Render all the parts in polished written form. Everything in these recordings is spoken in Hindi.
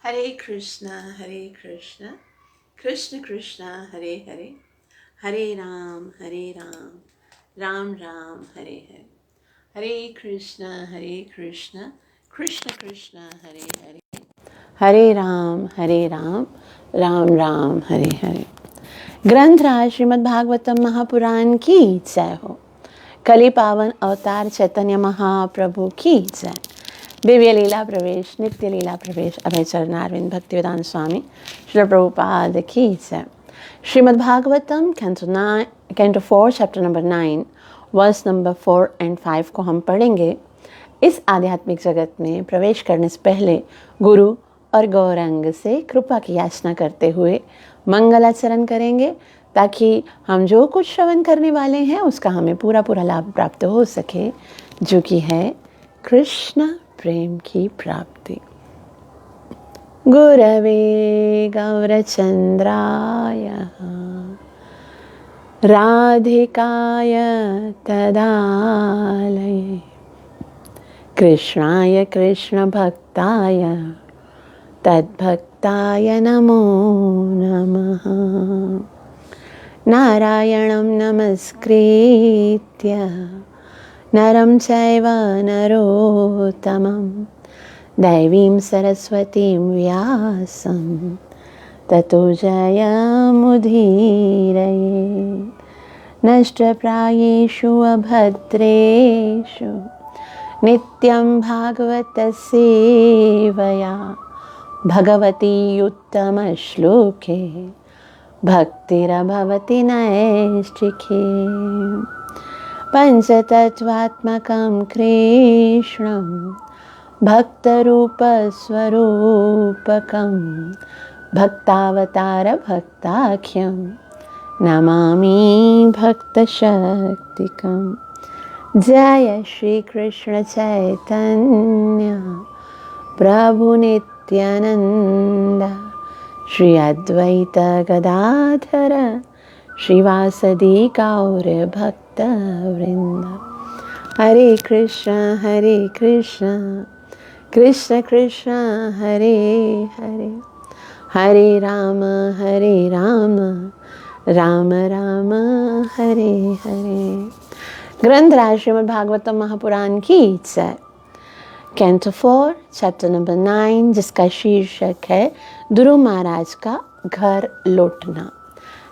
हरे कृष्णा कृष्ण कृष्ण हरे हरे, हरे राम राम राम हरे हरे। हरे कृष्ण कृष्ण कृष्ण हरे हरे, हरे राम राम राम हरे हरे। ग्रंथराज श्रीमद् भागवतम महापुराण की जय हो। कली पावन अवतार चैतन्य महाप्रभु की जय। दिव्य लीला प्रवेश नित्य लीला प्रवेश अभय चरणारविंद भक्तिवेदांत स्वामी श्री प्रभुपाद की जय। Srimad Bhagavatam canto 4 chapter number 9 verse number 4 and 5 को हम पढ़ेंगे। इस आध्यात्मिक जगत में प्रवेश करने से पहले गुरु और गौरंग से कृपा की याचना करते हुए मंगलाचरण करेंगे, ताकि हम जो कुछ श्रवण करने वाले हैं उसका हमें पूरा लाभ प्राप्त हो सके, जो कि है कृष्ण प्रेम की प्राप्ति। गुरवे गौरचंद्राय राधिकाय तदालये कृष्णाय कृष्ण भक्ताय तद्भक्ताय नमो नमः। नारायणं नमस्कृत्य नरं चैव नरोत्तमं दैवीं सरस्वतीं व्यासं ततो जयमुदीरये। नष्टप्रायेषु अभद्रेषु नित्यं भागवतस्य सेवया भगवती उत्तमश्लोके भक्तिरभवति नैष्ठिके। पञ्चतत्त्वात्मकं कृष्णं भक्तरूपस्वरूपकं भक्तावतारभक्ताख्यं नमामि भक्तशक्तिकम्। जय श्री कृष्ण चैतन्य प्रभु नित्यानंद श्री अद्वैत गदाधर श्रीवासदि गौर भक्त वृंद। हरे कृष्ण कृष्ण कृष्ण हरे हरे, हरे राम राम राम हरे हरे। ग्रंथराज श्रीमद् भागवतम महापुराण की जय। कैंटो 4 चैप्टर नंबर 9, जिसका शीर्षक है ध्रुव महाराज का घर लौटना।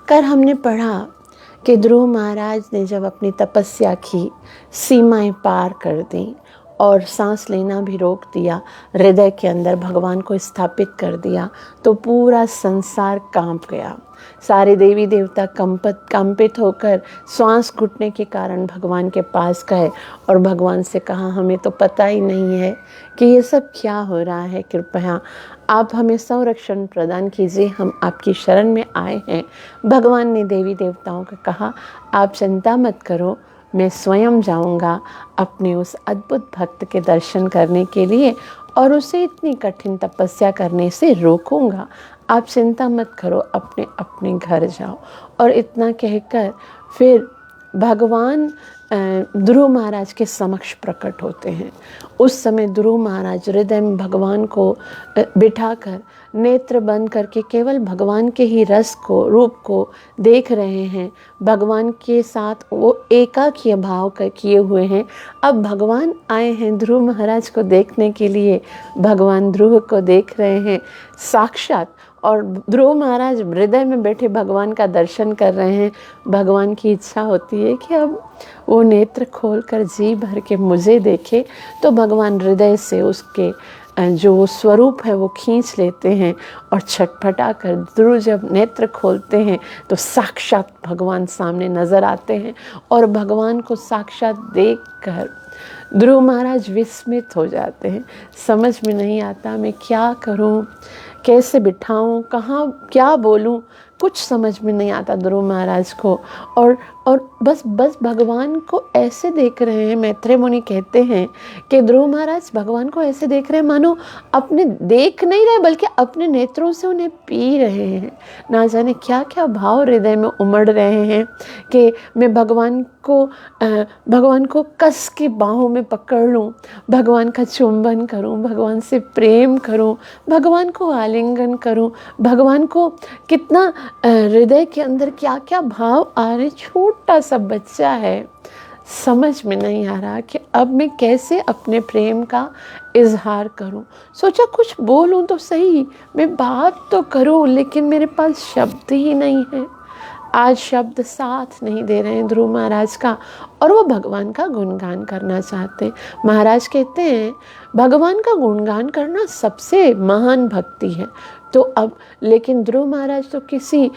कर हमने पढ़ा कि ध्रुव महाराज ने जब अपनी तपस्या की सीमाएं पार कर दी और सांस लेना भी रोक दिया, हृदय के अंदर भगवान को स्थापित कर दिया, तो पूरा संसार कांप गया। सारे देवी देवता कंपित होकर श्वास घुटने के कारण भगवान के पास गए और भगवान से कहा, हमें तो पता ही नहीं है कि ये सब क्या हो रहा है, कृपया आप हमें संरक्षण प्रदान कीजिए, हम आपकी शरण में आए हैं। भगवान ने देवी देवताओं को कहा, आप चिंता मत करो, मैं स्वयं जाऊंगा अपने उस अद्भुत भक्त के दर्शन करने के लिए और उसे इतनी कठिन तपस्या करने से रोकूंगा। आप चिंता मत करो, अपने अपने घर जाओ। और इतना कहकर फिर भगवान ध्रुव महाराज के समक्ष प्रकट होते हैं। उस समय ध्रुव महाराज हृदय में भगवान को बिठाकर नेत्र बंद करके केवल भगवान के ही रस को, रूप को देख रहे हैं। भगवान के साथ वो एकाकीय भाव किए हुए हैं। अब भगवान आए हैं ध्रुव महाराज को देखने के लिए, भगवान ध्रुव को देख रहे हैं साक्षात, और ध्रुव महाराज हृदय में बैठे भगवान का दर्शन कर रहे हैं। भगवान की इच्छा होती है कि अब वो नेत्र खोलकर जी भर के मुझे देखे, तो भगवान हृदय से उसके जो स्वरूप है वो खींच लेते हैं और छटपटा कर ध्रुव जब नेत्र खोलते हैं तो साक्षात भगवान सामने नजर आते हैं। और भगवान को साक्षात देखकर ध्रुव महाराज विस्मित हो जाते हैं। समझ में नहीं आता मैं क्या करूं, कैसे बिठाऊं, कहाँ क्या बोलूं, कुछ समझ में नहीं आता ध्रुव महाराज को। और और बस भगवान को ऐसे देख रहे हैं। मैत्रेय मुनि कहते हैं कि ध्रुव महाराज भगवान को ऐसे देख रहे हैं मानो अपने देख नहीं रहे बल्कि अपने नेत्रों से उन्हें पी रहे हैं। ना जाने क्या क्या भाव हृदय में उमड़ रहे हैं कि मैं भगवान को कस के बाहों में पकड़ लूं, भगवान का चुंबन करूं, भगवान से प्रेम करूं, भगवान को आलिंगन करूं, भगवान को कितना हृदय के अंदर क्या क्या भाव आ रहे। छोटा सा बच्चा है, समझ में नहीं आ रहा कि अब मैं कैसे अपने प्रेम का इजहार करूं। सोचा कुछ बोलूं तो सही, मैं बात तो करूं, लेकिन मेरे पास शब्द ही नहीं है। आज शब्द साथ नहीं दे रहे हैं ध्रुव महाराज का, और वो भगवान का गुणगान करना चाहते हैं। महाराज कहते हैं भगवान का गुणगान करना सबसे महान भक्ति है। तो अब लेकिन ध्रुव महाराज तो किसी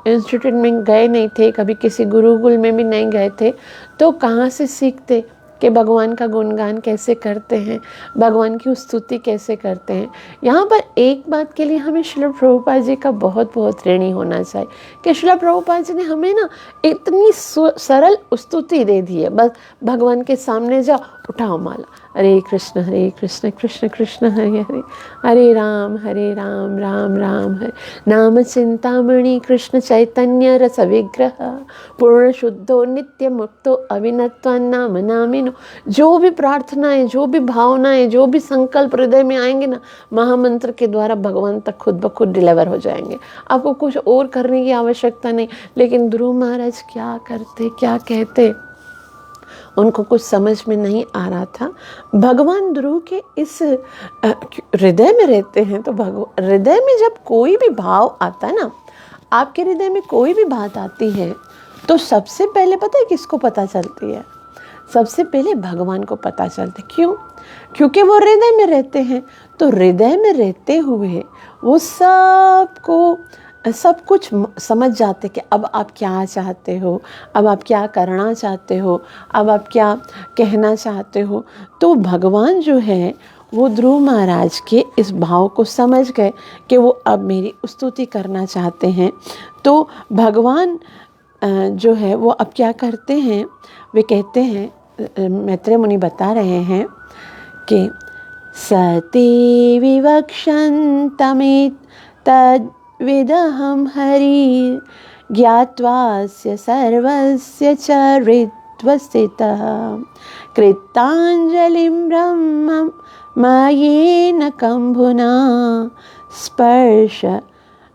इंस्टीट्यूट में गए नहीं थे, कभी किसी गुरुकुल में भी नहीं गए थे, तो कहाँ से सीखते कि भगवान का गुणगान कैसे करते हैं, भगवान की स्तुति कैसे करते हैं। यहाँ पर एक बात के लिए हमें श्रील प्रभुपाद जी का बहुत बहुत ऋणी होना चाहिए कि श्रील प्रभुपाद जी ने हमें ना इतनी सरल स्तुति दे दी है। बस भगवान के सामने जाओ, उठाओ माला, हरे कृष्ण कृष्ण कृष्ण हरे हरे, हरे राम राम राम हरे, नाम चिंतामणि कृष्ण चैतन्य रस विग्रह, पूर्ण शुद्धो नित्य मुक्तो अविनत्वान्नाम नामिनो। जो भी प्रार्थनाएं, जो भी भावनाएं, जो भी संकल्प हृदय में आएंगे ना, महामंत्र के द्वारा भगवान तक खुद ब खुद डिलीवर हो जाएंगे। आपको कुछ और करने की आवश्यकता नहीं। लेकिन ध्रुव महाराज क्या करते, क्या कहते, उनको कुछ समझ में नहीं आ रहा था। भगवान ध्रुव के इस हृदय में रहते हैं, तो हृदय में जब कोई भी भाव आता है ना, आपके हृदय में कोई भी बात आती है, तो सबसे पहले पता है किसको पता चलती है? सबसे पहले भगवान को पता चलती। क्यों? क्योंकि वो हृदय में रहते हैं। तो हृदय में रहते हुए वो सब कुछ समझ जाते कि अब आप क्या चाहते हो, अब आप क्या करना चाहते हो, अब आप क्या कहना चाहते हो। तो भगवान जो है वो ध्रुव महाराज के इस भाव को समझ गए कि वो अब मेरी स्तुति करना चाहते हैं। तो भगवान जो है वो अब क्या करते हैं, वे कहते हैं, मैत्रेय मुनि बता रहे हैं कि सती विवक्षन्तमित् तद्विदहं हरि ज्ञात्वास्य सर्वस्य चरित्वस्थितः कृताञ्जलिं ब्रह्मं मयेन कम्भुना स्पर्श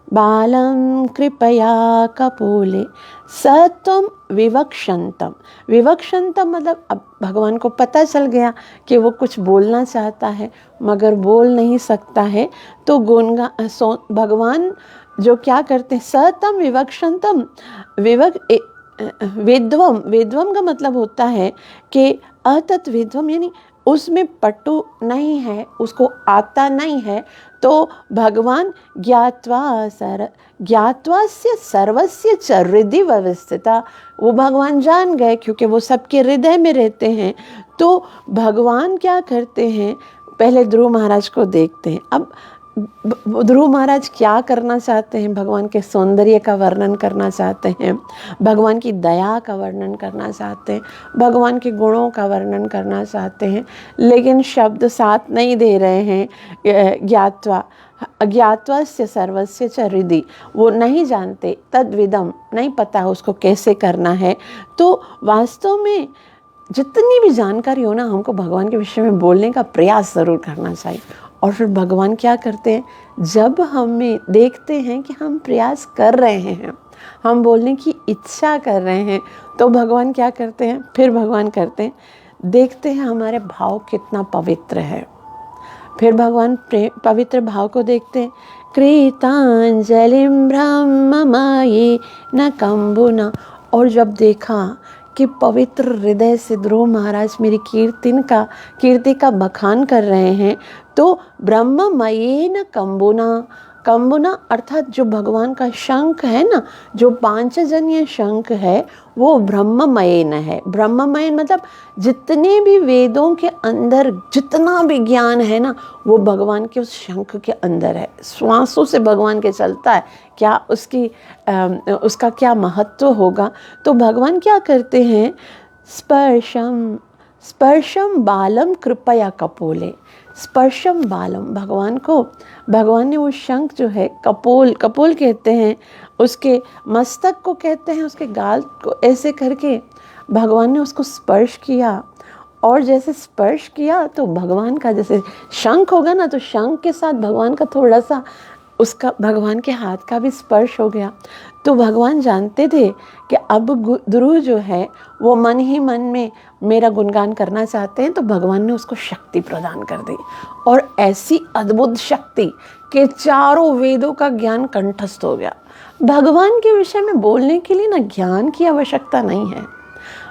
बालं कृपया कपोले सत्वम विवक्षन्तम। विवक्षन्तम मतलब अब भगवान को पता चल गया कि वो कुछ बोलना चाहता है मगर बोल नहीं सकता है। तो भगवान जो क्या करते हैं, सतम विवक्षन्तम, वेद्वम का मतलब होता है कि अतत वेद्वम, यानी उसमें पटु नहीं है, उसको आता नहीं है। तो भगवान ज्ञात्वास्य सर्वस्य च हृदि व्यवस्थिता, वो भगवान जान गए क्योंकि वो सबके हृदय में रहते हैं। तो भगवान क्या करते हैं, पहले ध्रुव महाराज को देखते हैं। अब ध्रुव महाराज क्या करना चाहते हैं, भगवान के सौंदर्य का वर्णन करना चाहते हैं, भगवान की दया का वर्णन करना चाहते हैं, भगवान के गुणों का वर्णन करना चाहते हैं, लेकिन शब्द साथ नहीं दे रहे हैं। ज्ञात्वास्य सर्वस्य च हृदि, वो नहीं जानते, तद्विदम नहीं पता है उसको कैसे करना है। तो वास्तव में जितनी भी जानकारी हो ना, हमको भगवान के विषय में बोलने का प्रयास ज़रूर करना चाहिए। और फिर भगवान क्या करते हैं, जब हमें देखते हैं कि हम प्रयास कर रहे हैं, हम बोलने की इच्छा कर रहे हैं, तो भगवान क्या करते हैं, फिर भगवान करते हैं, देखते हैं हमारे भाव कितना पवित्र है। फिर भगवान पवित्र भाव को देखते हैं। कृतांजलिं ब्रह्ममयी न कम्बुना, और जब देखा कि पवित्र हृदय से ध्रुव महाराज मेरी कीर्ति का बखान कर रहे हैं, तो ब्रह्ममयेन कंबुना, कंबुना अर्थात जो भगवान का शंख है ना, जो पांचजन्य शंख है वो ब्रह्ममयेन है। ब्रह्ममयन मतलब जितने भी वेदों के अंदर जितना भी ज्ञान है ना, वो भगवान के उस शंख के अंदर है। श्वासों से भगवान के चलता है, क्या उसका क्या महत्व होगा। तो भगवान क्या करते हैं, स्पर्शम स्पर्शम बालम कृपया कपोले। स्पर्शम बालम, भगवान ने वो शंख जो है, कपोल, कपोल कहते हैं उसके मस्तक को, कहते हैं उसके गाल को, ऐसे करके भगवान ने उसको स्पर्श किया। और जैसे स्पर्श किया तो भगवान का जैसे शंख होगा ना, तो शंख के साथ भगवान का थोड़ा सा, उसका भगवान के हाथ का भी स्पर्श हो गया। तो भगवान जानते थे कि अब ध्रुव जो है वो मन ही मन में मेरा गुणगान करना चाहते हैं, तो भगवान ने उसको शक्ति प्रदान कर दी। और ऐसी अद्भुत शक्ति कि चारों वेदों का ज्ञान कंठस्थ हो गया। भगवान के विषय में बोलने के लिए ना ज्ञान की आवश्यकता नहीं है।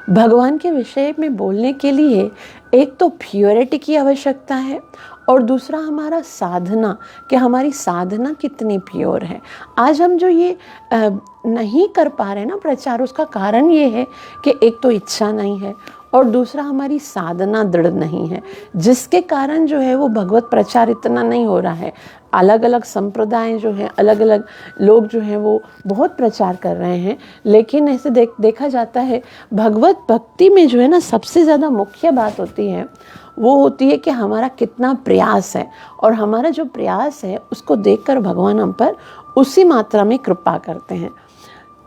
भगवान के विषय में बोलने के लिए एक तो प्योरिटी की आवश्यकता है, और दूसरा हमारा साधना, कि हमारी साधना कितनी प्योर है। आज हम जो ये नहीं कर पा रहे ना प्रचार, उसका कारण ये है कि एक तो इच्छा नहीं है, और दूसरा हमारी साधना दृढ़ नहीं है, जिसके कारण जो है वो भगवत प्रचार इतना नहीं हो रहा है। अलग अलग संप्रदाय जो हैं, अलग अलग लोग जो हैं वो बहुत प्रचार कर रहे हैं, लेकिन ऐसे देखा जाता है भगवत भक्ति में जो है ना, सबसे ज़्यादा मुख्य बात होती है वो होती है कि हमारा कितना प्रयास है, और हमारा जो प्रयास है उसको देखकर भगवान हम पर उसी मात्रा में कृपा करते हैं।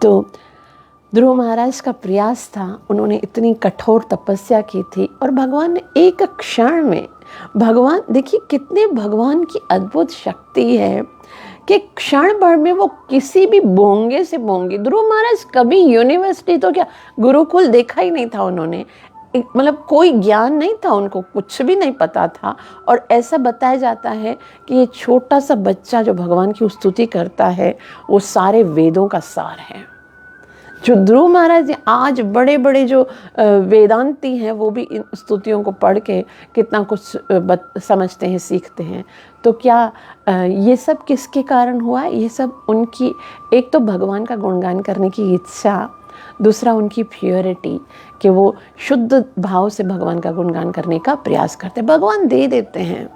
तो ध्रुव महाराज का प्रयास था, उन्होंने इतनी कठोर तपस्या की थी, और भगवान ने एक क्षण में, भगवान देखिए कितने भगवान की अद्भुत शक्ति है कि क्षण भर में वो किसी भी बोंगे से बोंगे। ध्रुव महाराज कभी यूनिवर्सिटी तो क्या गुरुकुल देखा ही नहीं था उन्होंने, मतलब कोई ज्ञान नहीं था उनको, कुछ भी नहीं पता था। और ऐसा बताया जाता है कि ये छोटा सा बच्चा जो भगवान की स्तुति करता है वो सारे वेदों का सार है। जो ध्रुव महाराज आज बड़े बड़े जो वेदांती हैं वो भी इन स्तुतियों को पढ़ के कितना कुछ समझते हैं, सीखते हैं। तो क्या ये सब किसके कारण हुआ? ये सब उनकी, एक तो भगवान का गुणगान करने की इच्छा, दूसरा उनकी प्योरिटी, कि वो शुद्ध भाव से भगवान का गुणगान करने का प्रयास करते हैं। भगवान दे देते हैं,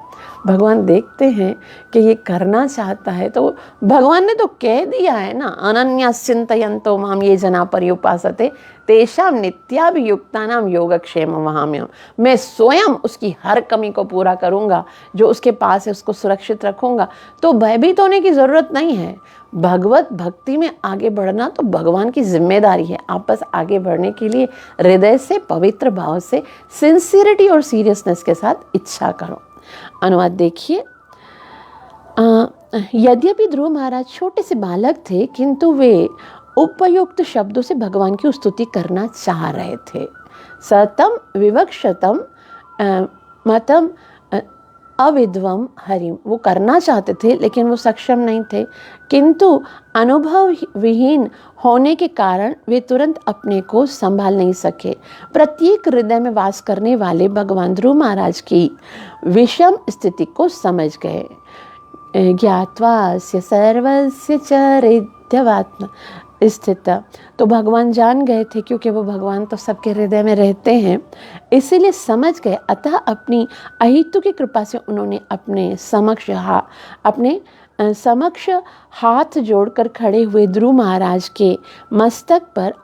भगवान देखते हैं कि ये करना चाहता है, तो भगवान ने तो कह दिया है ना, अनन्या चिंतयन्तो माम ये जना पर्युपासते तेषाम नित्याभियुक्तानाम योगक्षेम वहाम्यहम्। मैं स्वयं उसकी हर कमी को पूरा करूँगा, जो उसके पास है उसको सुरक्षित रखूँगा। तो भयभीत होने की ज़रूरत नहीं है। भगवत भक्ति में आगे बढ़ना तो भगवान की जिम्मेदारी है। आप बस आगे बढ़ने के लिए हृदय से, पवित्र भाव से, सिंसियरिटी और सीरियसनेस के साथ इच्छा करो। अनुवाद देखिए, यद्यपि ध्रुव महाराज छोटे से बालक थे, किंतु वे उपयुक्त शब्दों से भगवान की स्तुति करना चाह रहे थे। सतम विवक्षतम मतम अविद्वम हरिम, वो करना चाहते थे लेकिन वो सक्षम नहीं थे, किंतु अनुभव विहीन होने के कारण वे तुरंत अपने को संभाल नहीं सके। प्रत्येक हृदय में वास करने वाले भगवान ध्रुव महाराज की विषम स्थिति को समझ गए। ज्ञात्वास्य सर्वस्य चरित्यवात्म स्थित, तो भगवान जान गए थे, क्योंकि वो भगवान तो सबके हृदय में रहते हैं, इसीलिए समझ गए। अतः अपनी अहितु की कृपा से उन्होंने अपने समक्ष हाथ जोड़कर खड़े हुए ध्रुव महाराज के मस्तक पर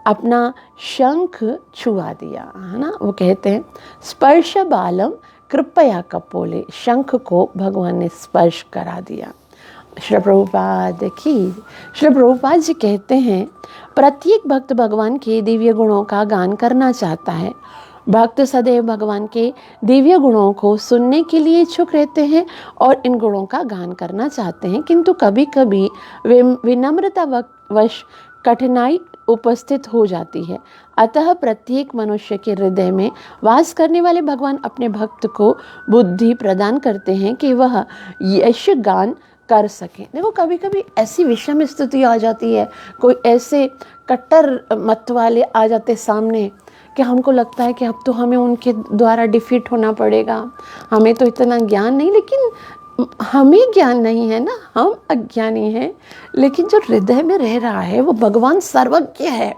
अपना शंख छुआ दिया, है ना। वो कहते हैं स्पर्श बालम कृपया कपोले, शंख को भगवान ने स्पर्श करा दिया। श्री प्रभुपाद जी कहते हैं, प्रत्येक भक्त भगवान के दिव्य गुणों का गान करना चाहता है। भक्त सदैव भगवान के दिव्य गुणों को सुनने के लिए इच्छुक रहते हैं और इन गुणों का गान करना चाहते हैं, किंतु कभी कभी विनम्रता वश कठिनाई उपस्थित हो जाती है। अतः प्रत्येक मनुष्य के हृदय में वास करने वाले भगवान अपने भक्त को बुद्धि प्रदान करते हैं कि वह यश गान कर सकें। देखो कभी कभी ऐसी विषम स्थिति आ जाती है, कोई ऐसे कट्टर मत वाले आ जाते सामने कि हमको लगता है कि अब तो हमें उनके द्वारा डिफीट होना पड़ेगा, हमें तो इतना ज्ञान नहीं। लेकिन हमें ज्ञान नहीं है ना, हम अज्ञानी हैं। लेकिन जो हृदय में रह रहा है वो भगवान सर्वज्ञ है,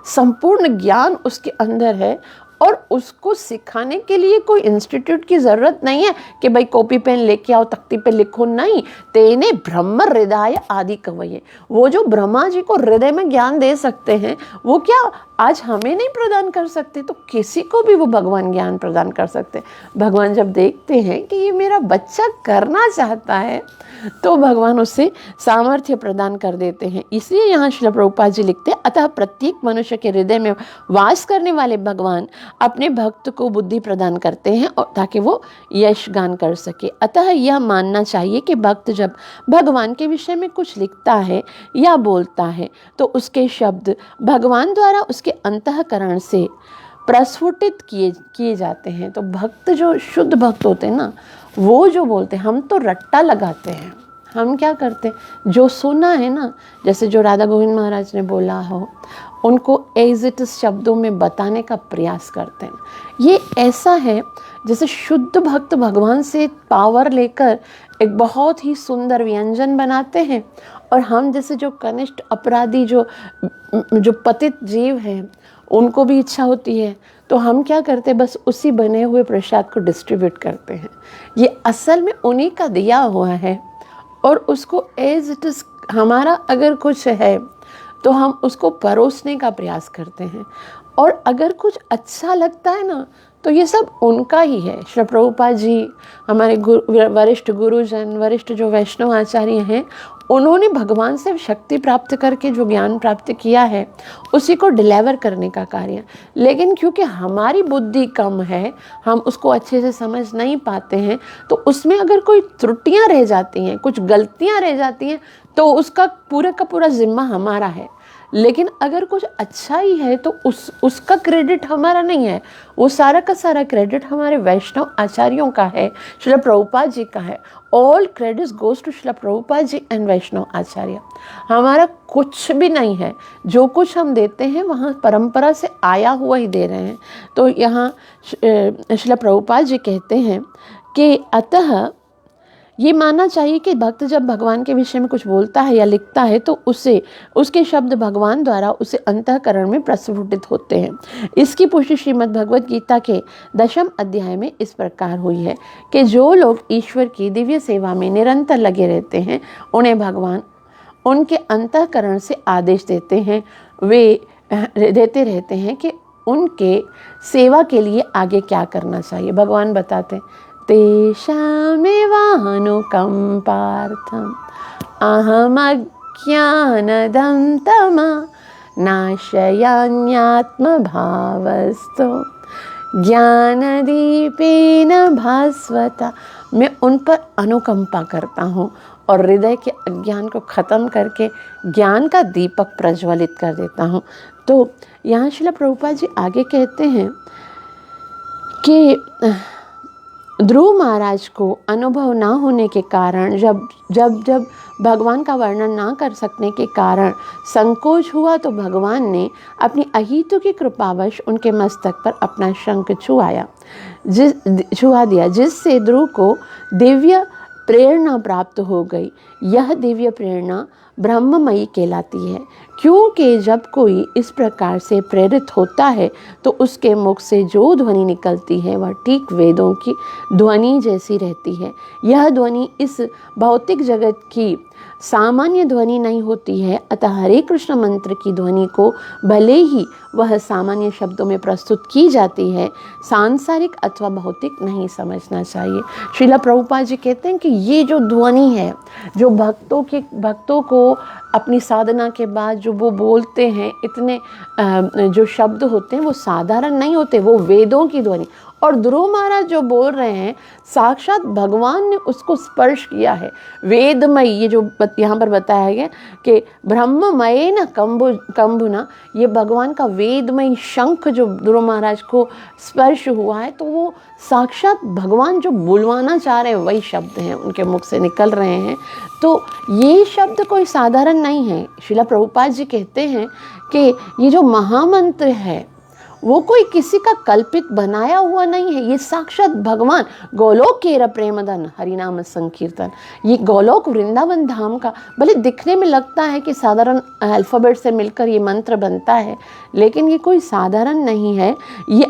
संपूर्ण ज्ञान उसके अंदर है। और उसको सिखाने के लिए कोई इंस्टीट्यूट की ज़रूरत नहीं है कि भाई कॉपी पेन लेके आओ, तख्ती पे लिखो। नहीं, तेने ब्रह्म हृदय आदि कवये, वो जो ब्रह्मा जी को हृदय में ज्ञान दे सकते हैं, वो क्या आज हमें नहीं प्रदान कर सकते? तो किसी को भी वो भगवान ज्ञान प्रदान कर सकते हैं। भगवान जब देखते हैं कि ये मेरा बच्चा करना चाहता है, तो भगवान उससे सामर्थ्य प्रदान कर देते हैं। इसलिए यहाँ श्रील प्रभुपाद जी लिखते हैं, अतः प्रत्येक मनुष्य के हृदय में वास करने वाले भगवान अपने भक्त को बुद्धि प्रदान करते हैं और ताकि वो यश गान कर सके। अतः यह मानना चाहिए कि भक्त जब भगवान के विषय में कुछ लिखता है या बोलता है तो उसके शब्द भगवान द्वारा उसके अंतःकरण से प्रस्फुटित किए जाते हैं। तो भक्त जो शुद्ध भक्त होते हैं ना, वो जो बोलते हैं, हम तो रट्टा लगाते हैं। हम क्या करते हैं, जो सुना है ना, जैसे जो राधा गोविंद महाराज ने बोला हो, उनको एज इट इज शब्दों में बताने का प्रयास करते हैं। ये ऐसा है जैसे शुद्ध भक्त भगवान से पावर लेकर एक बहुत ही सुंदर व्यंजन बनाते हैं, और हम जैसे जो कनिष्ठ अपराधी जो पतित जीव हैं, उनको भी इच्छा होती है, तो हम क्या करते हैं, बस उसी बने हुए प्रसाद को डिस्ट्रीब्यूट करते हैं। ये असल में उन्हीं का दिया हुआ है, और उसको एज इट इज़ हमारा अगर कुछ है तो हम उसको परोसने का प्रयास करते हैं। और अगर कुछ अच्छा लगता है ना, तो ये सब उनका ही है। श्री प्रभुपाद जी, हमारे वरिष्ठ गुरुजन, वरिष्ठ जो वैष्णव आचार्य हैं, उन्होंने भगवान से शक्ति प्राप्त करके जो ज्ञान प्राप्त किया है, उसी को डिलीवर करने का कार्य। लेकिन क्योंकि हमारी बुद्धि कम है, हम उसको अच्छे से समझ नहीं पाते हैं, तो उसमें अगर कोई त्रुटियां रह जाती हैं, कुछ गलतियां रह जाती हैं, तो उसका पूरा का पूरा जिम्मा हमारा है। लेकिन अगर कुछ अच्छा ही है तो उसका क्रेडिट हमारा नहीं है, वो सारा का सारा क्रेडिट हमारे वैष्णव आचार्यों का है, श्रील प्रभुपाद जी का है। All credits goes to Srila Prabhupada ji and Vaishnava acharya. हमारा कुछ भी नहीं है, जो कुछ हम देते हैं वहाँ परंपरा से आया हुआ ही दे रहे हैं। तो यहाँ श्रील प्रभुपाद जी कहते हैं कि अतः ये मानना चाहिए कि भक्त जब भगवान के विषय में कुछ बोलता है या लिखता है तो उसके शब्द भगवान द्वारा उसे अंतःकरण में प्रस्फुटित होते हैं। इसकी पुष्टि श्रीमद् भगवद गीता के 10वें अध्याय में इस प्रकार हुई है कि जो लोग ईश्वर की दिव्य सेवा में निरंतर लगे रहते हैं, उन्हें भगवान उनके अंतःकरण से आदेश देते हैं, वे देते रहते हैं कि उनके सेवा के लिए आगे क्या करना चाहिए। भगवान बताते हैं, तेषामेवानुकम्पार्थम् अहमज्ञानदं तमा नाशयाम्यात्मभावस्तु ज्ञानदीपेन भास्वता। मैं उन पर अनुकंपा करता हूँ और हृदय के अज्ञान को ख़त्म करके ज्ञान का दीपक प्रज्वलित कर देता हूँ। तो यहाँ श्रील प्रभुपाद जी आगे कहते हैं कि ध्रुव महाराज को अनुभव ना होने के कारण, जब भगवान का वर्णन ना कर सकने के कारण संकोच हुआ, तो भगवान ने अपनी अहितु की कृपावश उनके मस्तक पर अपना शंख छुआ दिया, जिससे ध्रुव को दिव्य प्रेरणा प्राप्त हो गई। यह दिव्य प्रेरणा ब्रह्ममयी कहलाती है, क्योंकि जब कोई इस प्रकार से प्रेरित होता है तो उसके मुख से जो ध्वनि निकलती है वह ठीक वेदों की ध्वनि जैसी रहती है। यह ध्वनि इस भौतिक जगत की सामान्य ध्वनि नहीं होती है। अतः हरे कृष्ण मंत्र की ध्वनि को भले ही वह सामान्य शब्दों में प्रस्तुत की जाती है, सांसारिक अथवा भौतिक नहीं समझना चाहिए। श्रील प्रभुपाद जी कहते हैं कि ये जो ध्वनि है, जो भक्तों को अपनी साधना के बाद जो वो बोलते हैं, इतने जो शब्द होते हैं वो साधारण नहीं होते, वो वेदों की ध्वनि। और ध्रुव महाराज जो बोल रहे हैं, साक्षात भगवान ने उसको स्पर्श किया है। वेदमय, ये जो यहाँ पर बताया गया कि ब्रह्ममय न कंबुना, ये भगवान का वेदमय शंख जो ध्रुव महाराज को स्पर्श हुआ है, तो वो साक्षात भगवान जो बुलवाना चाह रहे हैं वही शब्द हैं, उनके मुख से निकल रहे हैं। तो ये शब्द कोई साधारण नहीं है। श्रील प्रभुपाद जी कहते हैं कि ये जो महामंत्र है वो कोई किसी का कल्पित बनाया हुआ नहीं है, ये साक्षात भगवान गोलोक केर प्रेमधन हरिनाम संकीर्तन। ये गोलोक वृंदावन धाम का, भले दिखने में लगता है कि साधारण अल्फ़ाबेट से मिलकर ये मंत्र बनता है, लेकिन ये कोई साधारण नहीं है, ये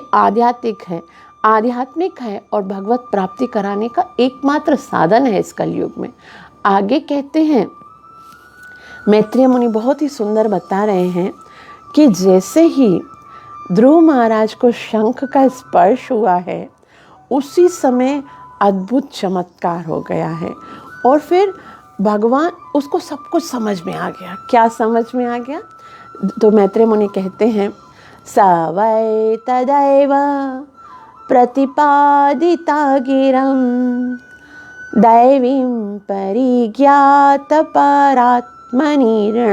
आध्यात्मिक है और भगवत प्राप्ति कराने का एकमात्र साधन है इस कलयुग में। आगे कहते हैं, मैत्रेय मुनि बहुत ही सुंदर बता रहे हैं कि जैसे ही ध्रुव महाराज को शंख का स्पर्श हुआ है, उसी समय अद्भुत चमत्कार हो गया है और फिर भगवान, उसको सब कुछ समझ में आ गया। क्या समझ में आ गया? तो मैत्रेय मुनि कहते हैं, स वै तदैव प्रतिपादिता गिरं दैवीं परिज्ञात परात्मनिर्ण्य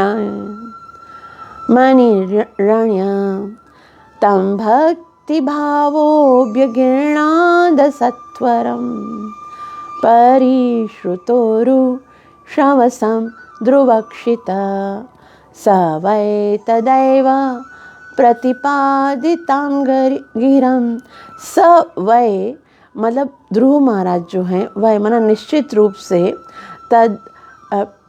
तं भक्तिभावोऽभ्यगृह्णाद सत्वरं परिश्रुतोरुश्रवसं ध्रुवक्षित स वै तदैव प्रतिपादितां गिरं। स वै मतलब ध्रुव महाराज जो हैं, वह माना निश्चित रूप से,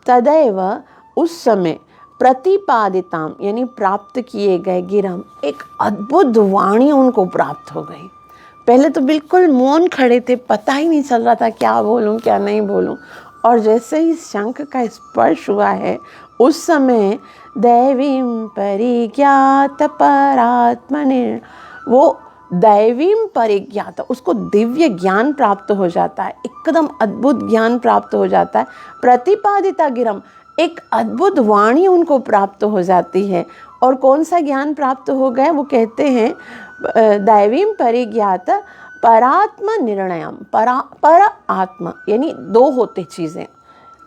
तदैव उस समय, प्रतिपादिताम यानी प्राप्त किए गए, गिरम एक अद्भुत वाणी उनको प्राप्त हो गई। पहले तो बिल्कुल मौन खड़े थे, पता ही नहीं चल रहा था क्या बोलूं क्या नहीं बोलूं, और जैसे ही शंख का स्पर्श हुआ है, उस समय दैवीं परिज्ञात परात्मनि, वो दैवीं परिज्ञात, उसको दिव्य ज्ञान प्राप्त हो जाता है, एकदम अद्भुत ज्ञान प्राप्त हो जाता है। प्रतिपादिता गिरम, एक अद्भुत वाणी उनको प्राप्त हो जाती है। और कौन सा ज्ञान प्राप्त हो गया? वो कहते हैं दैवीं परिज्ञात परात्म निर्णयम। पर आत्मा यानी दो होते चीज़ें,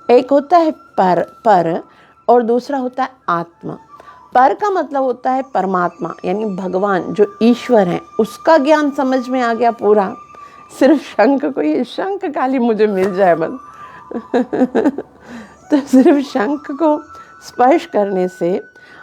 एक होता है पर और दूसरा होता है आत्मा। पर का मतलब होता है परमात्मा यानी भगवान जो ईश्वर हैं, उसका ज्ञान समझ में आ गया पूरा। सिर्फ शंख को, ये शंख खाली मुझे मिल जाए बस तो सिर्फ शंख को स्पर्श करने से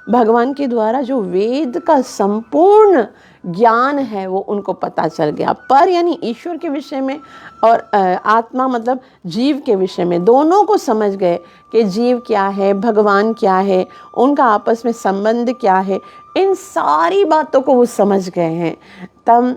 भगवान के द्वारा जो वेद का संपूर्ण ज्ञान है वो उनको पता चल गया। पर यानी ईश्वर के विषय में और आत्मा मतलब जीव के विषय में, दोनों को समझ गए कि जीव क्या है, भगवान क्या है, उनका आपस में संबंध क्या है, इन सारी बातों को वो समझ गए हैं। तम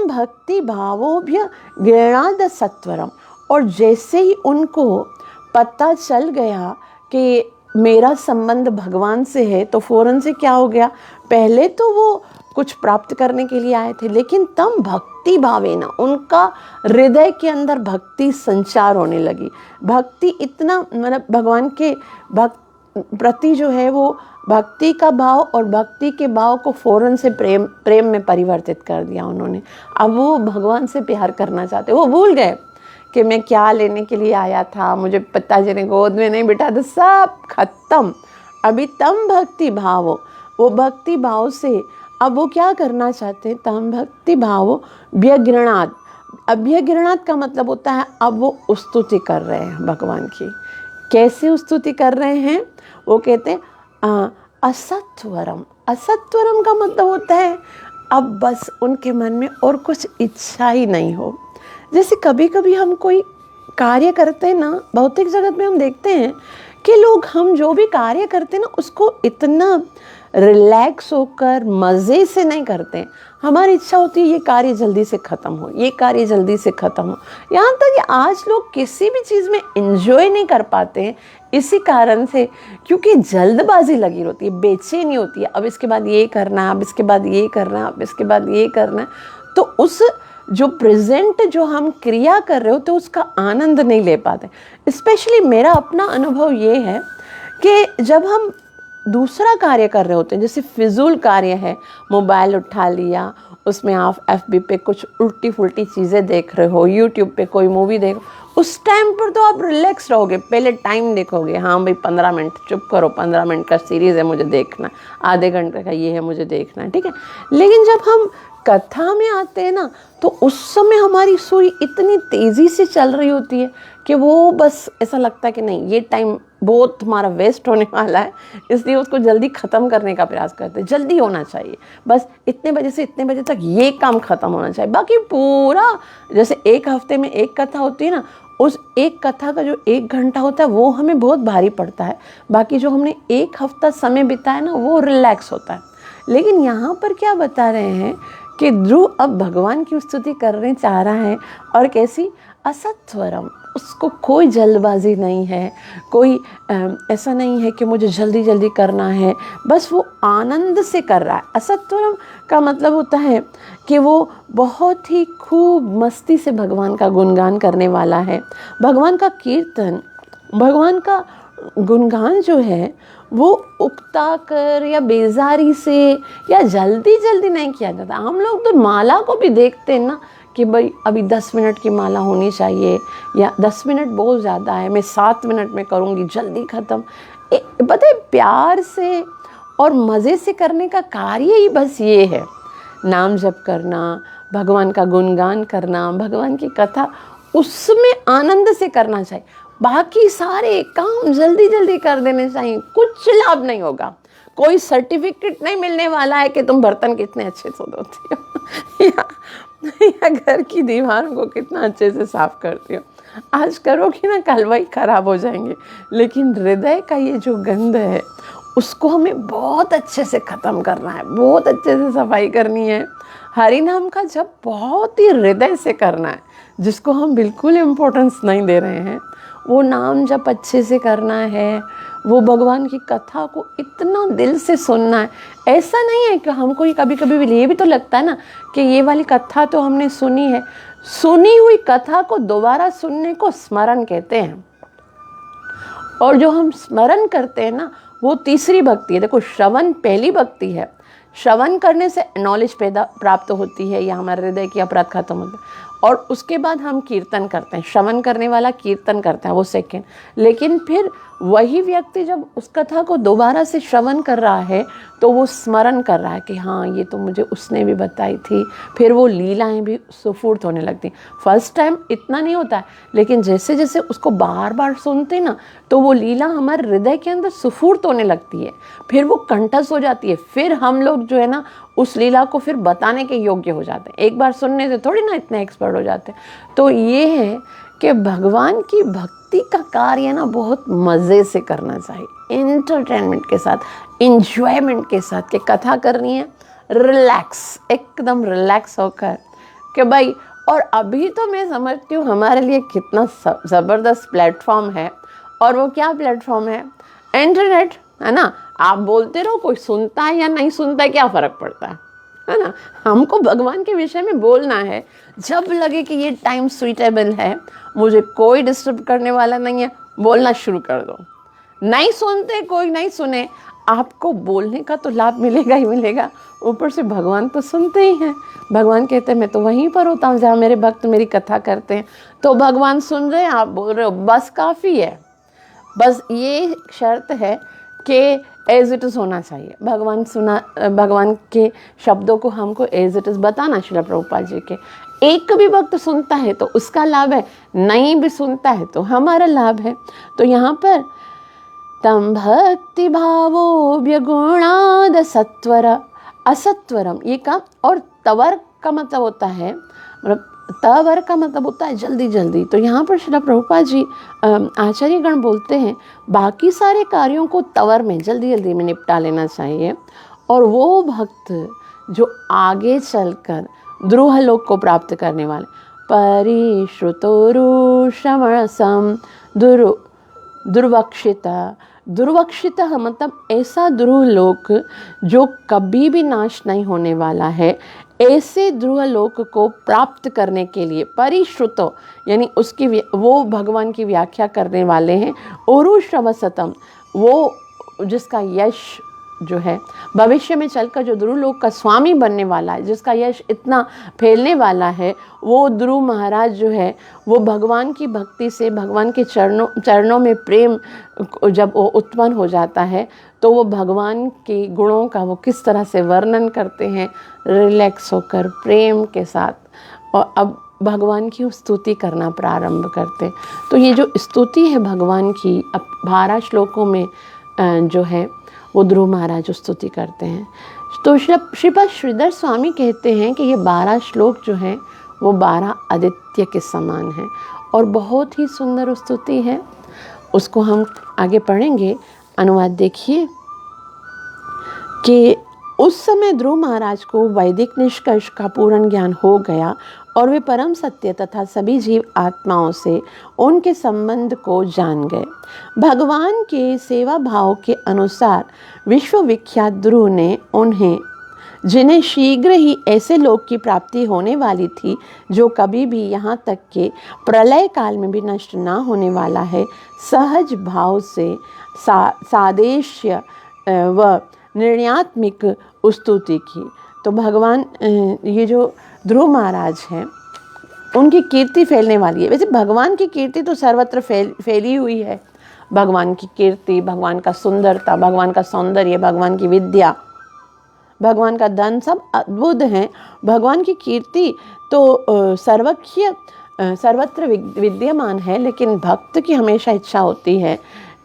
भक्ति भावोभ्य गृह्णाद सत्वरम, और जैसे ही उनको पता चल गया कि मेरा संबंध भगवान से है, तो फौरन से क्या हो गया, पहले तो वो कुछ प्राप्त करने के लिए आए थे, लेकिन तम भक्ति भावेना, उनका हृदय के अंदर भक्ति संचार होने लगी। भक्ति इतना मतलब भगवान के प्रति जो है वो भक्ति का भाव, और भक्ति के भाव को फौरन से प्रेम में परिवर्तित कर दिया उन्होंने। अब वो भगवान से प्यार करना चाहते, वो भूल गए कि मैं क्या लेने के लिए आया था, मुझे पिताजी ने गोद में नहीं बिठा था, सब खत्म। अभी तम भक्ति भाव, वो भक्ति भाव से अब वो क्या करना चाहते हैं, तम भक्ति भाव व्यगृणाद। अभ्यगृणाद का मतलब होता है अब वो स्तुति कर रहे हैं भगवान की। कैसे स्तुति कर रहे हैं? वो कहते हैं असत्वरम। असत्वरम का मतलब होता है अब बस उनके मन में और कुछ इच्छा ही नहीं हो। जैसे कभी कभी हम कोई कार्य करते हैं ना, भौतिक जगत में हम देखते हैं कि लोग, हम जो भी कार्य करते हैं ना, उसको इतना रिलैक्स होकर मज़े से नहीं करते। हमारी इच्छा होती है ये कार्य जल्दी से ख़त्म हो, ये कार्य जल्दी से ख़त्म हो। यहाँ तक कि आज लोग किसी भी चीज़ में एंजॉय नहीं कर पाते हैं, इसी कारण से, क्योंकि जल्दबाजी लगी होती है, बेचैनी होती है, अब इसके बाद ये करना है, अब इसके बाद ये करना है, अब इसके बाद ये करना है। तो उस जो प्रेजेंट जो हम क्रिया कर रहे होते, उसका आनंद नहीं ले पाते। स्पेशली मेरा अपना अनुभव ये है कि जब हम दूसरा कार्य कर रहे होते हैं, जैसे फिजूल कार्य है, मोबाइल उठा लिया, उसमें आप FB पे कुछ उल्टी फुल्टी चीज़ें देख रहे हो, YouTube पे कोई मूवी देख, उस टाइम पर तो आप रिलैक्स रहोगे, पहले टाइम देखोगे, हाँ भाई 15 मिनट चुप करो, 15 मिनट का सीरीज़ है मुझे देखना, आधे घंटे का ये है मुझे देखना, ठीक है। लेकिन जब हम कथा में आते हैं ना, तो उस समय हमारी सुई इतनी तेज़ी से चल रही होती है कि वो बस ऐसा लगता है कि नहीं, ये टाइम बहुत तुम्हारा वेस्ट होने वाला है, इसलिए उसको जल्दी ख़त्म करने का प्रयास करते हैं। जल्दी होना चाहिए, बस इतने बजे से इतने बजे तक ये काम ख़त्म होना चाहिए। बाकी पूरा जैसे एक हफ्ते में एक कथा होती है ना, उस एक कथा का जो 1 घंटा होता है वो हमें बहुत भारी पड़ता है। बाकी जो हमने 1 हफ्ता समय बिताया ना वो रिलैक्स होता है। लेकिन यहाँ पर क्या बता रहे हैं कि ध्रुव अब भगवान की स्तुति करने चाह रहा है, और कैसी असत्वरम, उसको कोई जल्दबाजी नहीं है, कोई ऐसा नहीं है कि मुझे जल्दी जल्दी करना है, बस वो आनंद से कर रहा है। असत्वरम का मतलब होता है कि वो बहुत ही खूब मस्ती से भगवान का गुणगान करने वाला है। भगवान का कीर्तन, भगवान का गुणगान जो है वो उकता कर या बेजारी से या जल्दी जल्दी नहीं किया जाता। हम लोग तो माला को भी देखते हैं ना कि भाई अभी 10 मिनट की माला होनी चाहिए, या 10 मिनट बहुत ज़्यादा है, मैं 7 मिनट में करूँगी, जल्दी ख़त्म। पता है, प्यार से और मज़े से करने का कार्य ही बस ये है। नाम जप करना, भगवान का गुणगान करना, भगवान की कथा, उसमें आनंद से करना चाहिए। बाकी सारे काम जल्दी जल्दी कर देने चाहिए, कुछ लाभ नहीं होगा। कोई सर्टिफिकेट नहीं मिलने वाला है कि तुम बर्तन कितने अच्छे से धोती हो या घर की दीवारों को कितना अच्छे से साफ करती हो। आज करोगी ना, कल वही खराब हो जाएंगे। लेकिन हृदय का ये जो गंध है उसको हमें बहुत अच्छे से ख़त्म करना है, बहुत अच्छे से सफाई करनी है। हरि नाम का जप बहुत ही हृदय से करना है, जिसको हम बिल्कुल इम्पोर्टेंस नहीं दे रहे हैं। वो नाम जप अच्छे से करना है, वो भगवान की कथा को इतना दिल से सुनना है। ऐसा नहीं है कि हमको ही कभी कभी ये भी तो लगता है ना कि ये वाली कथा तो हमने सुनी है, सुनी हुई कथा को दोबारा सुनने को स्मरण कहते हैं। और जो हम स्मरण करते हैं ना वो तीसरी भक्ति है। देखो, श्रवण पहली भक्ति है, श्रवण करने से नॉलेज प्राप्त होती है या हमारे हृदय की अपराध खत्म होता है, और उसके बाद हम कीर्तन करते हैं। श्रवण करने वाला कीर्तन करता है, वो सेकेंड। लेकिन फिर वही व्यक्ति जब उस कथा को दोबारा से श्रवण कर रहा है तो वो स्मरण कर रहा है कि हाँ, ये तो मुझे उसने भी बताई थी। फिर वो लीलाएं भी सुफूर्त होने लगती। फर्स्ट टाइम इतना नहीं होता है, लेकिन जैसे जैसे उसको बार बार सुनते ना तो वो लीला हमारे हृदय के अंदर सुफूर्त होने लगती है, फिर वो कंठस्थ हो जाती है। फिर हम लोग जो है ना उस लीला को फिर बताने के योग्य हो जाते हैं। एक बार सुनने से थोड़ी ना इतने एक्सपर्ट हो जाते हैं। तो ये है कि भगवान की भक्ति का कार्य ना बहुत मज़े से करना चाहिए, एंटरटेनमेंट के साथ, इंजॉयमेंट के साथ। कि कथा करनी है रिलैक्स, एकदम रिलैक्स होकर कि भाई। और अभी तो मैं समझती हूँ हमारे लिए कितना ज़बरदस्त प्लेटफॉर्म है। और वो क्या प्लेटफॉर्म है? इंटरनेट, है ना। आप बोलते रहो, कोई सुनता है या नहीं सुनता है, क्या फ़र्क पड़ता है ना। हमको भगवान के विषय में बोलना है। जब लगे कि ये टाइम सुइटेबल है, मुझे कोई डिस्टर्ब करने वाला नहीं है, बोलना शुरू कर दो। नहीं सुनते, कोई नहीं सुने, आपको बोलने का तो लाभ मिलेगा ही मिलेगा। ऊपर से भगवान तो सुनते ही हैं। भगवान कहते हैं मैं तो वहीं पर होता हूँ जहाँ मेरे भक्त मेरी कथा करते हैं। तो भगवान सुन रहे हैं, आप बोल रहे हो, बस काफ़ी है। बस ये शर्त है कि एज इट इज़ होना चाहिए। भगवान के शब्दों को हमको एज इट इज़ बताना। श्रील प्रभुपाद जी के एक भी भक्त सुनता है तो उसका लाभ है, नहीं भी सुनता है तो हमारा लाभ है। तो यहाँ पर तम भक्ति भावो व्यगुणाद सत्वर असत्वरम, ये काम। और तवर का मतलब होता है, मतलब तवर का मतलब होता है जल्दी जल्दी। तो यहाँ पर श्रील प्रभुपाद जी आचार्यगण बोलते हैं बाकी सारे कार्यों को तवर में जल्दी जल्दी में निपटा लेना चाहिए। और वो भक्त जो आगे चलकर ध्रुवलोक को प्राप्त करने वाले, परिश्रुतोरुश्रवणसम दुर्वक्षिता। दुर्वक्षिता मतलब ऐसा ध्रुवलोक जो कभी भी नाश नहीं होने वाला है। ऐसे ध्रुवलोक को प्राप्त करने के लिए परिश्रुतो यानी उसकी वो भगवान की व्याख्या करने वाले हैं। उरुश्रवसतम, वो जिसका यश जो है भविष्य में चलकर जो ध्रुवलोक का स्वामी बनने वाला है, जिसका यश इतना फैलने वाला है, वो ध्रुव महाराज जो है वो भगवान की भक्ति से, भगवान के चरणों में प्रेम जब वो उत्पन्न हो जाता है तो वो भगवान के गुणों का वो किस तरह से वर्णन करते हैं रिलैक्स होकर, प्रेम के साथ। और अब भगवान की स्तुति करना प्रारंभ करते हैं। तो ये जो स्तुति है भगवान की, अब 12 श्लोकों में जो है वो ध्रुव महाराज स्तुति करते हैं। तो श्रीपाद श्रीधर स्वामी कहते हैं कि ये 12 श्लोक जो हैं वो 12 आदित्य के समान हैं और बहुत ही सुंदर स्तुति है। उसको हम आगे पढ़ेंगे। अनुवाद देखिए कि उस समय ध्रुव महाराज को वैदिक निष्कर्ष का पूर्ण ज्ञान हो गया और वे परम सत्य तथा सभी जीव आत्माओं से उनके संबंध को जान गए। भगवान के सेवा भाव के अनुसार विश्वविख्यात ध्रुव ने उन्हें, जिन्हें शीघ्र ही ऐसे लोक की प्राप्ति होने वाली थी जो कभी भी, यहाँ तक के प्रलय काल में भी नष्ट ना होने वाला है, सहज भाव से सादेश्य व निर्णयात्मिक स्तुति की। तो भगवान, ये जो ध्रुव महाराज हैं उनकी कीर्ति फैलने वाली है। वैसे भगवान की कीर्ति तो सर्वत्र फैली हुई है। भगवान की कीर्ति, भगवान का सुंदरता, भगवान का सौंदर्य, भगवान की विद्या, भगवान का धन सब अद्भुत हैं। भगवान की कीर्ति तो सर्वत्र विद्यमान है, लेकिन भक्त की हमेशा इच्छा होती है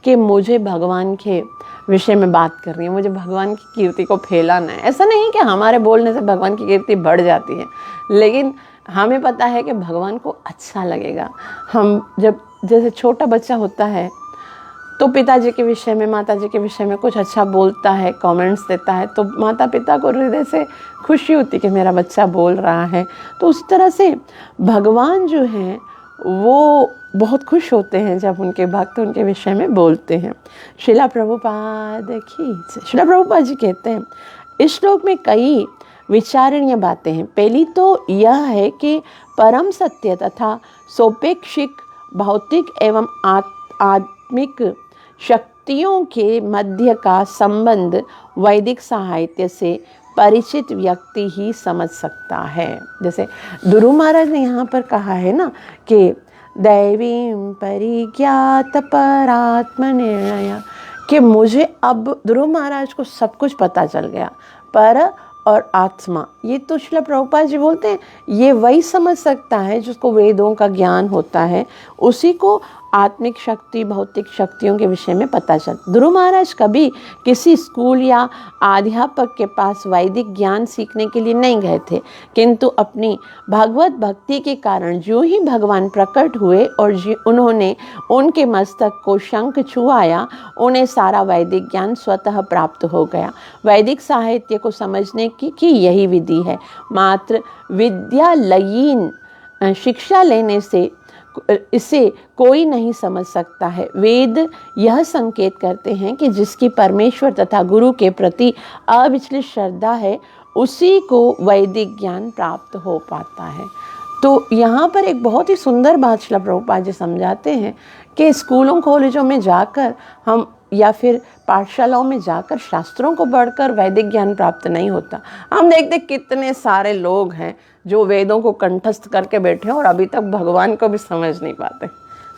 कि मुझे भगवान के विषय में बात करनी है, मुझे भगवान की कीर्ति को फैलाना है। ऐसा नहीं कि हमारे बोलने से भगवान की कीर्ति बढ़ जाती है, लेकिन हमें पता है कि भगवान को अच्छा लगेगा। हम जब जैसे छोटा बच्चा होता है तो पिताजी के विषय में, माताजी के विषय में कुछ अच्छा बोलता है, कमेंट्स देता है, तो माता पिता को हृदय से खुशी होती कि मेरा बच्चा बोल रहा है। तो उस तरह से भगवान जो हैं वो बहुत खुश होते हैं जब उनके भक्त उनके विषय में बोलते हैं। श्रीला प्रभुपाद जी कहते हैं, इस श्लोक में कई विचारणीय बातें हैं। पहली तो यह है कि परम सत्य तथा सोपेक्षिक भौतिक एवं आत्मिक शक्तियों के मध्य का संबंध वैदिक साहित्य से परिचित व्यक्ति ही समझ सकता है। जैसे ध्रुव महाराज ने यहाँ पर कहा है ना कि दैवीं परिज्ञात परात्म निर्णय, कि मुझे अब ध्रुव महाराज को सब कुछ पता चल गया। पर और आत्मा, ये तो श्रील प्रभुपाद जी बोलते हैं ये वही समझ सकता है जिसको वेदों का ज्ञान होता है, उसी को आत्मिक शक्ति भौतिक शक्तियों के विषय में पता चल। ध्रुव महाराज कभी किसी स्कूल या अध्यापक के पास वैदिक ज्ञान सीखने के लिए नहीं गए थे, किंतु अपनी भगवत भक्ति के कारण जो ही भगवान प्रकट हुए और उन्होंने उनके मस्तक को शंख छुआया, उन्हें सारा वैदिक ज्ञान स्वतः प्राप्त हो गया। वैदिक साहित्य को समझने की यही विधि है। मात्र विद्यालयीन शिक्षा लेने से इसे कोई नहीं समझ सकता है। वेद यह संकेत करते हैं कि जिसकी परमेश्वर तथा गुरु के प्रति अविचलित श्रद्धा है, उसी को वैदिक ज्ञान प्राप्त हो पाता है। तो यहाँ पर एक बहुत ही सुंदर बात श्रील प्रभुपाद जी समझाते हैं कि स्कूलों कॉलेजों में जाकर हम या फिर पाठशालाओं में जाकर शास्त्रों को पढ़कर वैदिक ज्ञान प्राप्त नहीं होता। हम देखते कितने सारे लोग हैं जो वेदों को कंठस्थ करके बैठे हैं और अभी तक भगवान को भी समझ नहीं पाते,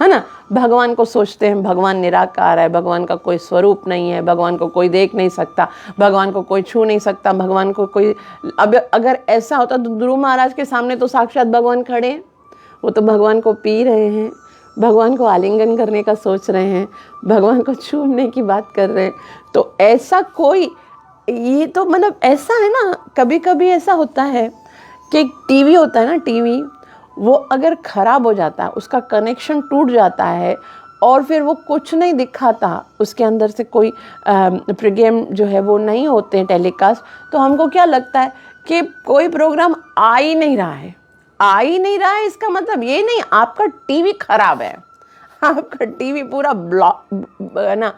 है ना। भगवान को सोचते हैं भगवान निराकार है, भगवान का कोई स्वरूप नहीं है, भगवान को कोई देख नहीं सकता, भगवान को कोई छू नहीं सकता, भगवान को कोई, अब अगर ऐसा होता तो ध्रुव महाराज के सामने तो साक्षात भगवान खड़े हैं, वो तो भगवान को पी रहे हैं, भगवान को आलिंगन करने का सोच रहे हैं, भगवान को छूने की बात कर रहे हैं। तो ऐसा कोई, ये तो मतलब ऐसा है ना, कभी कभी ऐसा होता है कि टीवी होता है ना, टीवी वो अगर ख़राब हो जाता है, उसका कनेक्शन टूट जाता है और फिर वो कुछ नहीं दिखाता, उसके अंदर से कोई प्रोग्राम जो है वो नहीं होते हैं टेलीकास्ट, तो हमको क्या लगता है कि कोई प्रोग्राम आ ही नहीं रहा है। इसका मतलब ये नहीं आपका टीवी खराब है, आपका टीवी पूरा ब्रोकन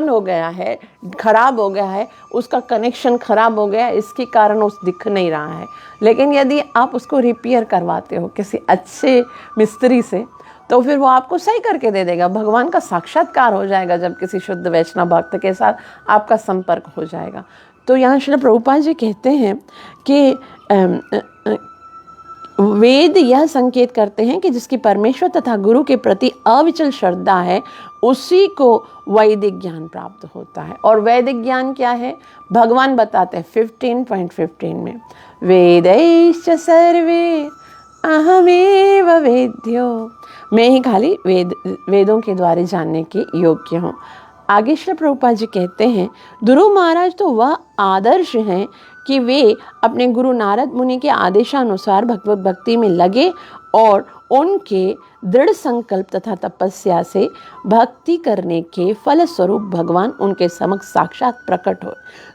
हो गया है, खराब हो गया है, उसका कनेक्शन खराब हो गया है, इसके कारण उस दिख नहीं रहा है। लेकिन यदि आप उसको रिपेयर करवाते हो किसी अच्छे मिस्त्री से, तो फिर वो आपको सही करके दे देगा। भगवान का साक्षात्कार हो जाएगा जब किसी शुद्ध वैष्णव भक्त के साथ आपका संपर्क हो जाएगा। तो यहाँ श्रील प्रभुपाद जी कहते हैं कि वेद यह संकेत करते हैं कि जिसकी परमेश्वर तथा गुरु के प्रति अविचल श्रद्धा है, उसी को वैदिक ज्ञान प्राप्त होता है। और वैदिक ज्ञान क्या है, भगवान बताते हैं 15.15 में, वेदैश्च सर्वे अहमेव वेद्यो, मैं ही खाली वेदों के द्वारा जानने के योग्य हूँ। आगे श्री प्रभुपाद जी कहते हैं, ध्रुव महाराज तो वह आदर्श हैं कि वे अपने गुरु नारद मुनि के आदेशानुसार भगवत भक्ति में लगे और उनके दृढ़ संकल्प तथा तपस्या से भक्ति करने के फल स्वरूप भगवान उनके समक्ष साक्षात प्रकट हो।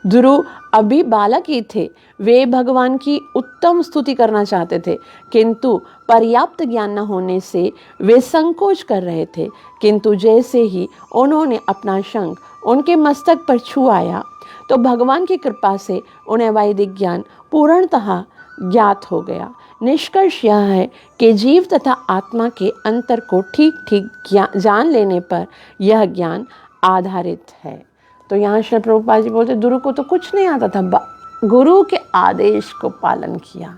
ध्रुव अभी बालक ही थे, वे भगवान की उत्तम स्तुति करना चाहते थे, किंतु पर्याप्त ज्ञान न होने से वे संकोच कर रहे थे। किंतु जैसे ही उन्होंने अपना शंख उनके मस्तक पर छुआया तो भगवान की कृपा से उन्हें वैदिक ज्ञान पूर्णतः ज्ञात हो गया। निष्कर्ष यह है कि जीव तथा आत्मा के अंतर को ठीक ठीक जान लेने पर यह ज्ञान आधारित है। तो यहाँ श्री प्रभुपाद जी बोलते, गुरु को तो कुछ नहीं आता था, गुरु के आदेश को पालन किया।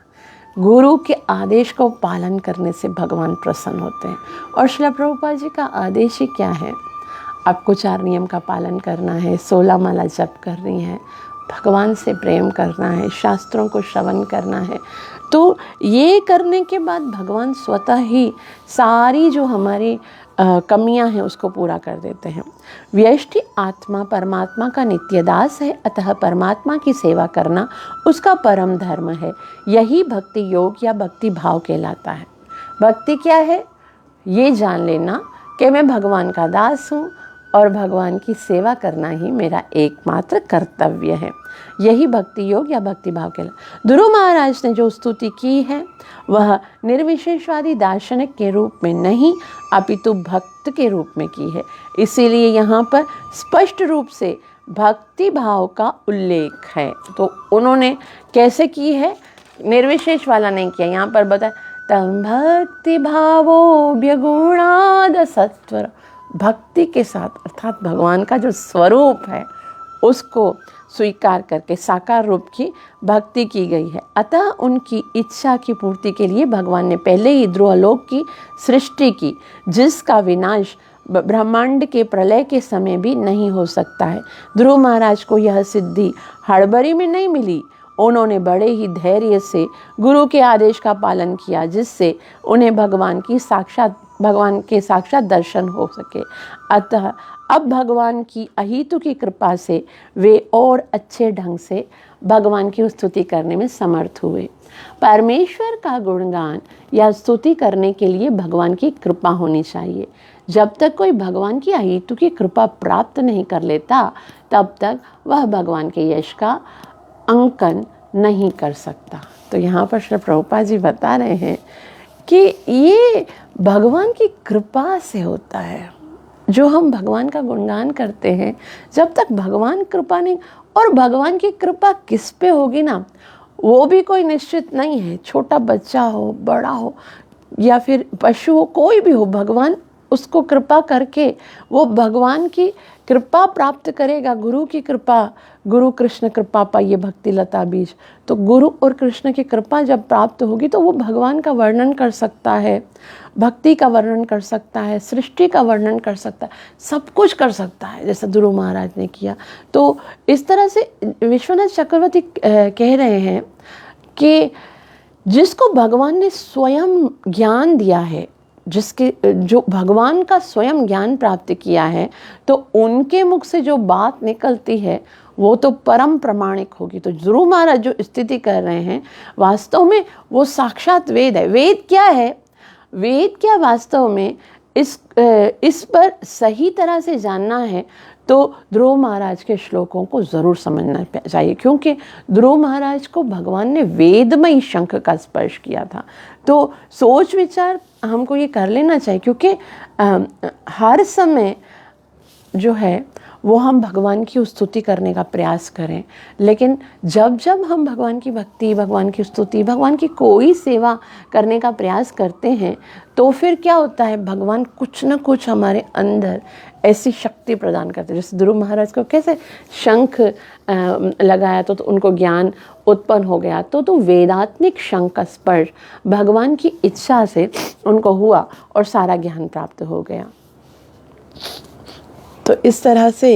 गुरु के आदेश को पालन करने से भगवान प्रसन्न होते हैं। और श्री प्रभुपाद जी का आदेश ही क्या है? आपको 4 नियम का पालन करना है, 16 माला जप करनी है, भगवान से प्रेम करना है, शास्त्रों को श्रवण करना है। तो ये करने के बाद भगवान स्वतः ही सारी जो हमारी कमियां हैं उसको पूरा कर देते हैं। व्यष्टि आत्मा परमात्मा का नित्य दास है, अतः परमात्मा की सेवा करना उसका परम धर्म है। यही भक्ति योग या भक्ति भाव कहलाता है। भक्ति क्या है? ये जान लेना कि मैं भगवान का दास हूँ और भगवान की सेवा करना ही मेरा एकमात्र कर्तव्य है। यही भक्ति योग या भक्ति भाव कहलाता। ध्रुव महाराज ने जो स्तुति की है वह निर्विशेषवादी दार्शनिक के रूप में नहीं अपितु भक्त के रूप में की है। इसीलिए यहाँ पर स्पष्ट रूप से भक्ति भाव का उल्लेख है। तो उन्होंने कैसे की है? निर्विशेष वाला नहीं किया। यहाँ पर बताया, तम भक्ति भावो व्यगुणाद सत्वर, भक्ति के साथ अर्थात भगवान का जो स्वरूप है उसको स्वीकार करके साकार रूप की भक्ति की गई है। अतः उनकी इच्छा की पूर्ति के लिए भगवान ने पहले ही ध्रुवलोक की सृष्टि की, जिसका विनाश ब्रह्मांड के प्रलय के समय भी नहीं हो सकता है। ध्रुव महाराज को यह सिद्धि हड़बड़ी में नहीं मिली। उन्होंने बड़े ही धैर्य से गुरु के आदेश का पालन किया, जिससे उन्हें भगवान के साक्षात दर्शन हो सके। अतः अब भगवान की अहेतु की कृपा से वे और अच्छे ढंग से भगवान की स्तुति करने में समर्थ हुए। परमेश्वर का गुणगान या स्तुति करने के लिए भगवान की कृपा होनी चाहिए। जब तक कोई भगवान की अहेतु की कृपा प्राप्त नहीं कर लेता, तब तक वह भगवान के यश का अंकन नहीं कर सकता। तो यहाँ पर श्री प्रभुपाद जी बता रहे हैं कि ये भगवान की कृपा से होता है। जो हम भगवान का गुणगान करते हैं, जब तक भगवान कृपा नहीं, और भगवान की कृपा किस पे होगी ना, वो भी कोई निश्चित नहीं है। छोटा बच्चा हो, बड़ा हो या फिर पशु हो, कोई भी हो, भगवान उसको कृपा करके वो भगवान की कृपा प्राप्त करेगा। गुरु की कृपा, गुरु कृष्ण कृपा पाइए भक्ति लता बीज। तो गुरु और कृष्ण की कृपा जब प्राप्त होगी तो वो भगवान का वर्णन कर सकता है, भक्ति का वर्णन कर सकता है, सृष्टि का वर्णन कर सकता है, सब कुछ कर सकता है, जैसा ध्रुव महाराज ने किया। तो इस तरह से विश्वनाथ चक्रवर्ती कह रहे हैं कि जिसको भगवान ने स्वयं ज्ञान दिया है, जो भगवान का स्वयं ज्ञान प्राप्त किया है, तो उनके मुख से जो बात निकलती है वो तो परम प्रमाणिक होगी। तो ध्रुव महाराज जो स्थिति कर रहे हैं, वास्तव में वो साक्षात वेद है। वेद क्या है? वेद क्या वास्तव में इस पर सही तरह से जानना है तो ध्रुव महाराज के श्लोकों को ज़रूर समझना चाहिए, क्योंकि ध्रुव महाराज को भगवान ने वेदमयी शंख का स्पर्श किया था। तो सोच विचार हमको ये कर लेना चाहिए, क्योंकि हर समय जो है वो हम भगवान की स्तुति करने का प्रयास करें, लेकिन जब जब हम भगवान की भक्ति, भगवान की स्तुति, भगवान की कोई सेवा करने का प्रयास करते हैं, तो फिर क्या होता है, भगवान कुछ न कुछ हमारे अंदर ऐसी शक्ति प्रदान करते हैं। जैसे ध्रुव महाराज को कैसे शंख लगाया तो उनको ज्ञान उत्पन्न हो गया, तो वेदात्मिक शंख का स्पर्श भगवान की इच्छा से उनको हुआ और सारा ज्ञान प्राप्त हो गया। तो इस तरह से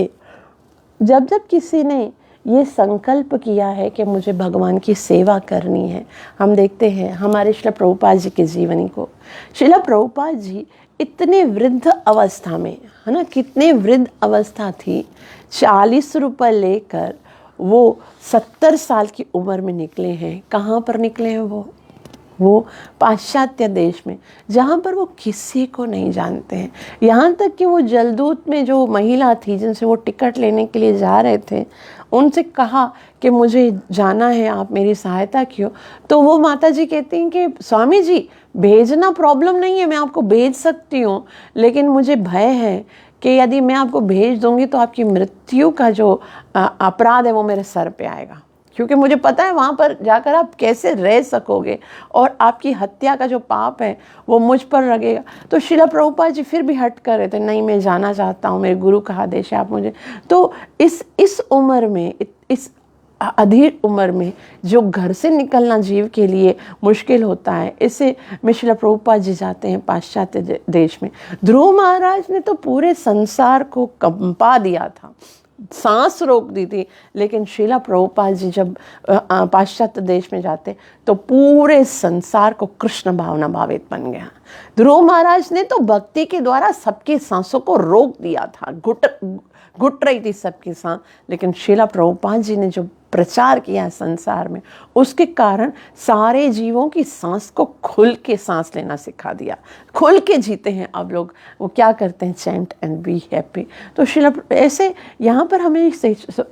जब जब किसी ने ये संकल्प किया है कि मुझे भगवान की सेवा करनी है। हम देखते हैं हमारे श्रील प्रभुपाद जी की जीवनी को। श्रील प्रभुपाद जी इतने वृद्ध अवस्था में, है ना, कितने वृद्ध अवस्था थी, 40 रुपये लेकर वो 70 साल की उम्र में निकले हैं। कहाँ पर निकले हैं वो पाश्चात्य देश में, जहाँ पर वो किसी को नहीं जानते हैं। यहाँ तक कि वो जलदूत में जो महिला थी जिनसे वो टिकट लेने के लिए जा रहे थे, उनसे कहा कि मुझे जाना है, आप मेरी सहायता क्यों। तो वो माता जी कहती हैं कि स्वामी जी भेजना प्रॉब्लम नहीं है, मैं आपको भेज सकती हूँ, लेकिन मुझे भय है कि यदि मैं आपको भेज दूँगी तो आपकी मृत्यु का जो अपराध है वो मेरे सर पे आएगा, क्योंकि मुझे पता है वहाँ पर जाकर आप कैसे रह सकोगे और आपकी हत्या का जो पाप है वो मुझ पर लगेगा। तो श्रील प्रभुपाद जी फिर भी हट कर रहे थे, नहीं मैं जाना चाहता हूँ, मेरे गुरु का आदेश है, आप मुझे। तो इस उम्र में, इस अधीर उम्र में जो घर से निकलना जीव के लिए मुश्किल होता है, इससे में श्रील प्रभुपाद जी जाते हैं पाश्चात्य देश में। ध्रुव महाराज ने तो पूरे संसार को कंपा दिया था, सांस रोक दी थी, लेकिन श्रील प्रभुपाद जी जब पाश्चात्य देश में जाते तो पूरे संसार को कृष्ण भावना भावित बन गया। ध्रुव महाराज ने तो भक्ति के द्वारा सबकी सांसों को रोक दिया था, घुट रही थी सबकी सांस, लेकिन श्रील प्रभुपाद जी ने जो प्रचार किया संसार में, उसके कारण सारे जीवों की सांस को खुल के सांस लेना सिखा दिया। खुल के जीते हैं अब लोग। वो क्या करते हैं, चैंट एंड बी हैप्पी। तो श्रील ऐसे यहाँ पर हमें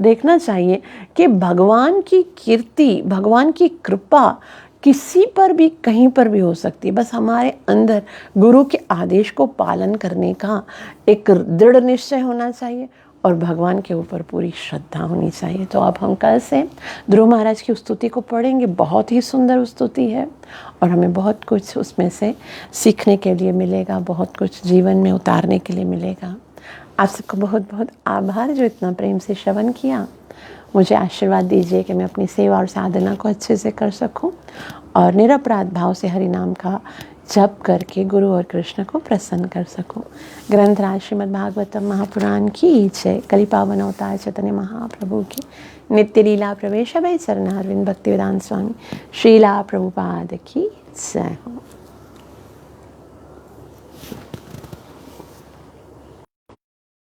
देखना चाहिए कि भगवान की कीर्ति, भगवान की कृपा किसी पर भी कहीं पर भी हो सकती है। बस हमारे अंदर गुरु के आदेश को पालन करने का एक दृढ़ निश्चय होना चाहिए और भगवान के ऊपर पूरी श्रद्धा होनी चाहिए। तो अब हम कल से ध्रुव महाराज की स्तुति को पढ़ेंगे। बहुत ही सुंदर स्तुति है और हमें बहुत कुछ उसमें से सीखने के लिए मिलेगा, बहुत कुछ जीवन में उतारने के लिए मिलेगा। आप सबको बहुत बहुत आभार जो इतना प्रेम से श्रवण किया। मुझे आशीर्वाद दीजिए कि मैं अपनी सेवा और साधना को अच्छे से कर सकूं और निरपराध भाव से हरि नाम का जप करके गुरु और कृष्ण को प्रसन्न कर सकूं। ग्रंथराज श्रीमद् भागवतम महापुराण की जय। कलि पावन अवतार चैतन्य महाप्रभु की नित्य लीला प्रवेश भय चरणारविंद भक्तिवेदांत स्वामी श्रीला प्रभुपाद की जय हो।